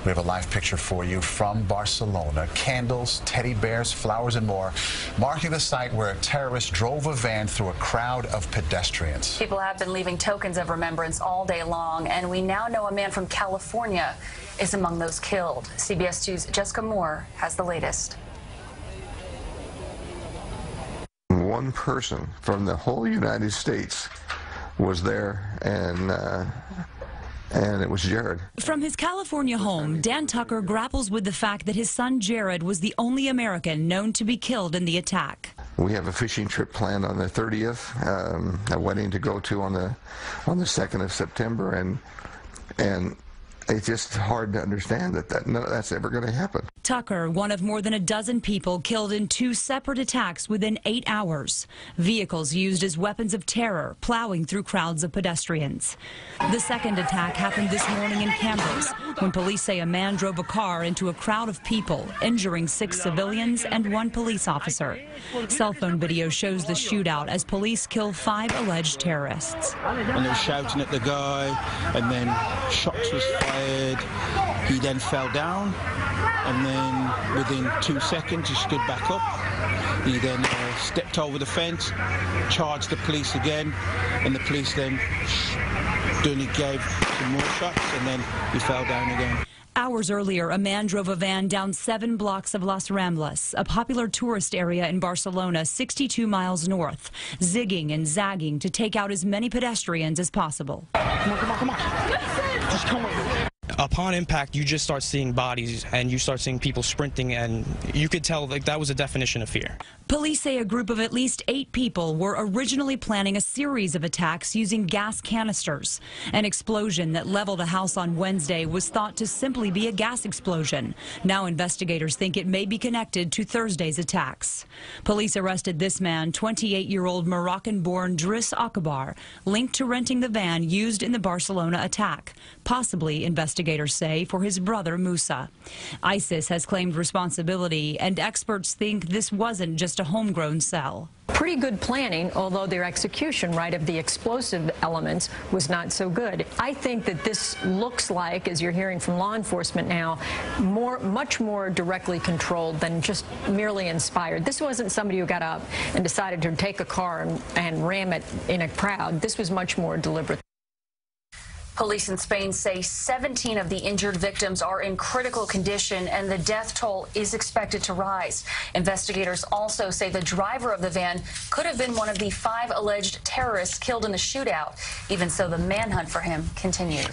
We have a live picture for you from Barcelona. Candles, teddy bears, flowers, and more, marking the site where a terrorist drove a van through a crowd of pedestrians. People have been leaving tokens of remembrance all day long, and we now know a man from California is among those killed. CBS 2's Jessica Moore has the latest. One person from the whole United States was there, and it was Jared. From his California home, Dan Tucker grapples with the fact that his son Jared was the only American known to be killed in the attack. We have a fishing trip planned on the 30th, a wedding to go to on the 2nd of September, and it's just hard to understand that none of that's ever going to happen. Tucker, one of more than a dozen people killed in 2 separate attacks within 8 hours. Vehicles used as weapons of terror, plowing through crowds of pedestrians. The second attack happened this morning in Cambrils, when police say a man drove a car into a crowd of people, injuring 6 civilians and 1 police officer. Cell phone video shows the shootout as police kill 5 alleged terrorists. And they were shouting at the guy, and then shots was fired. He then fell down, and then within 2 seconds he stood back up. He then stepped over the fence, charged the police again, and the police then gave some more shots, and then he fell down again. Hours earlier, a man drove a van down 7 blocks of Las Ramblas, a popular tourist area in Barcelona, 62 miles north, zigging and zagging to take out as many pedestrians as possible. Come on. Just come on. Upon impact, you just start seeing bodies, and you start seeing people sprinting, and you could tell like that was a definition of fear. Police say a group of at least 8 people were originally planning a series of attacks using gas canisters. An explosion that leveled a house on Wednesday was thought to simply be a gas explosion. Now investigators think it may be connected to Thursday's attacks. Police arrested this man, 28-year-old Moroccan-born Driss Akbar, linked to renting the van used in the Barcelona attack, possibly investigators say for his brother Musa. ISIS has claimed responsibility, and experts think this wasn't just a homegrown cell. Pretty good planning, although their execution, right, of the explosive elements was not so good. I think that this looks like, as you're hearing from law enforcement now, much more directly controlled than just merely inspired. This wasn't somebody who got up and decided to take a car and ram it in a crowd. This was much more deliberate. Police in Spain say 17 of the injured victims are in critical condition, and the death toll is expected to rise. Investigators also say the driver of the van could have been one of the 5 alleged terrorists killed in the shootout. Even so, the manhunt for him continues.